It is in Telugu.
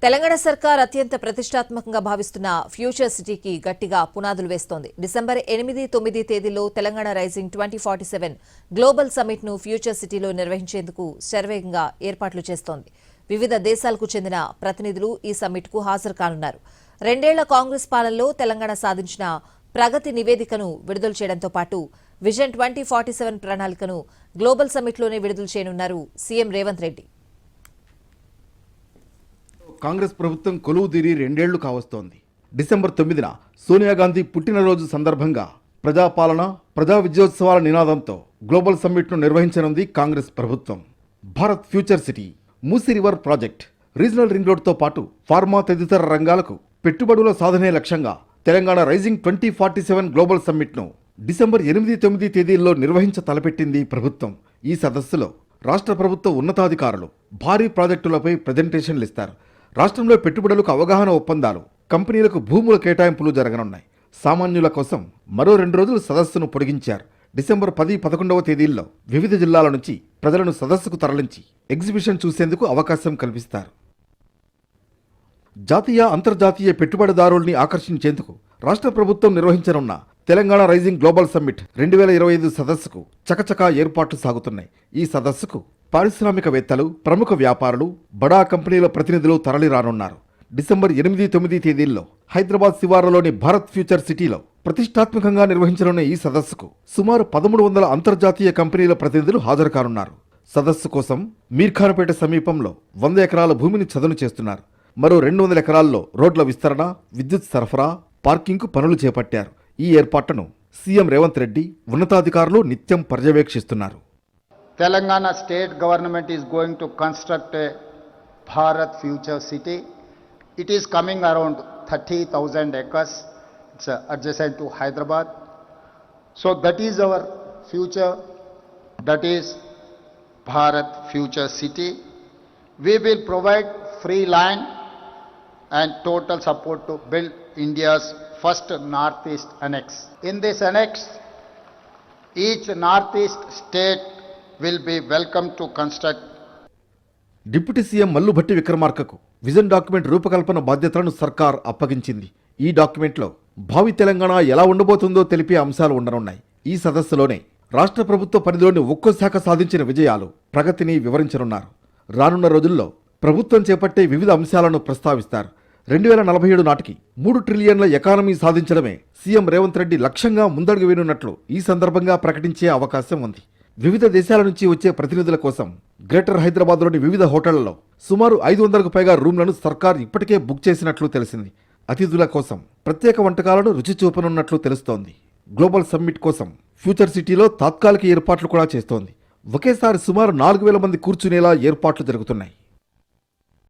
తెలంగాణ సర్కార్ అత్యంత ప్రతిష్టాత్మకంగా భావిస్తున్న ఫ్యూచర్ సిటీకి గట్టిగా పునాదులు వేస్తోంది. డిసెంబర్ 8-9 తేదీల్లో తెలంగాణ రైజింగ్ 2047 గ్లోబల్ సమ్మిట్ ను ఫ్యూచర్ సిటీలో నిర్వహించేందుకు శరవేగంగా ఏర్పాట్లు చేస్తోంది. వివిధ దేశాలకు చెందిన ప్రతినిధులు ఈ సమ్మిట్ కు హాజరు కానున్నారు. 2 ఏళ్ల కాంగ్రెస్ పాలనలో తెలంగాణ సాధించిన ప్రగతి నివేదికను విడుదల చేయడంతో పాటు విజన్ 2047 ప్రణాళికను గ్లోబల్ సమ్మిట్లోనే విడుదల చేయనున్నారు సీఎం రేవంత్ రెడ్డి. కాంగ్రెస్ ప్రభుత్వం కొలువు తీరి 2 ఏళ్లు కావస్తోంది. డిసెంబర్ 9న సోనియా గాంధీ పుట్టినరోజు సందర్భంగా ప్రజాపాలన ప్రజా విజయోత్సవాల నినాదంతో గ్లోబల్ సమ్మిట్ను నిర్వహించనుంది కాంగ్రెస్ ప్రభుత్వం. Bharat future city, Musi river project, regional ring రోడ్తో పాటు ఫార్మా తదితర రంగాలకు పెట్టుబడుల సాధనే లక్ష్యంగా తెలంగాణ రైజింగ్ 2047 గ్లోబల్ సమ్మిట్ను డిసెంబర్ 8-9 తేదీల్లో నిర్వహించ తలపెట్టింది ప్రభుత్వం. ఈ సదస్సులో రాష్ట్ర ప్రభుత్వ ఉన్నతాధికారులు భారీ ప్రాజెక్టులపై ప్రజెంటేషన్లు ఇస్తారు. రాష్ట్రంలో పెట్టుబడులకు అవగాహన ఒప్పందాలు, కంపెనీలకు భూముల కేటాయింపులు జరగనున్నాయి. సామాన్యుల కోసం మరో 2 రోజులు సదస్సును పొడిగించారు. డిసెంబర్ 10-11వ తేదీల్లో వివిధ జిల్లాల నుంచి ప్రజలను సదస్సుకు తరలించి ఎగ్జిబిషన్ చూసేందుకు అవకాశం కల్పిస్తారు. జాతీయ అంతర్జాతీయ పెట్టుబడిదారుల్ని ఆకర్షించేందుకు రాష్ట్ర ప్రభుత్వం నిర్వహించనున్న తెలంగాణ రైజింగ్ గ్లోబల్ సమ్మిట్ 2025 సదస్సుకు చకచకా ఏర్పాట్లు సాగుతున్నాయి. ఈ సదస్సుకు పారిశ్రామికవేత్తలు, ప్రముఖ వ్యాపారులు, బడా కంపెనీల ప్రతినిధులు తరలిరానున్నారు. డిసెంబర్ 8-9 తేదీల్లో హైదరాబాద్ శివారులోని భారత్ ఫ్యూచర్ సిటీలో ప్రతిష్టాత్మకంగా నిర్వహించనున్న ఈ సదస్సుకు సుమారు 1300 అంతర్జాతీయ కంపెనీల ప్రతినిధులు హాజరు కానున్నారు. సదస్సు కోసం మీర్ఖానపేట సమీపంలో 100 ఎకరాల భూమిని చదును చేస్తున్నారు. మరో 200 ఎకరాల్లో రోడ్ల విస్తరణ, విద్యుత్ సరఫరా, పార్కింగ్కు పనులు చేపట్టారు. ఈ ఏర్పాట్లను సీఎం రేవంత్ రెడ్డి ఉన్నతాధికారులు నిత్యం పర్యవేక్షిస్తున్నారు. Telangana state government is going to construct a Bharat Future City. It is coming around 30,000 acres. It's adjacent to Hyderabad. So that is our future. That is Bharat Future City. We will provide free land and total support to build India's first Northeast Annex. In this annex, each Northeast state will be welcome to construct. Deputy CM Mallu Bhatti విక్రమార్కకు విజన్ డాక్యుమెంట్ రూపకల్పన బాధ్యతలను సర్కార్ అప్పగించింది. ఈ డాక్యుమెంట్లో భావి తెలంగాణ ఎలా ఉండబోతుందో తెలిపే అంశాలు ఉండనున్నాయి. ఈ సదస్సులోనే రాష్ట్ర ప్రభుత్వ పరిధిలోని ఒక్కో శాఖ సాధించిన విజయాలు, ప్రగతిని వివరించనున్నారు. రానున్న రోజుల్లో ప్రభుత్వం చేపట్టే వివిధ అంశాలను ప్రస్తావిస్తారు. 2047 నాటికి 3 ట్రిలియన్ల ఎకానమీ సాధించడమే సీఎం రేవంత్ రెడ్డి లక్ష్యంగా ముందడుగు వేనున్నట్లు ఈ సందర్భంగా ప్రకటించే అవకాశం ఉంది. వివిధ దేశాల నుంచి వచ్చే ప్రతినిధుల కోసం గ్రేటర్ హైదరాబాద్లోని వివిధ హోటళ్లలో సుమారు 500కు పైగా రూమ్లను సర్కార్ ఇప్పటికే బుక్ చేసినట్లు తెలిసింది. అతిథుల కోసం ప్రత్యేక వంటకాలను రుచి చూపనున్నట్లు తెలుస్తోంది. గ్లోబల్ సమ్మిట్ కోసం ఫ్యూచర్ సిటీలో తాత్కాలిక ఏర్పాట్లు కూడా చేస్తోంది. ఒకేసారి సుమారు 4000 మంది కూర్చునేలా ఏర్పాట్లు జరుగుతున్నాయి.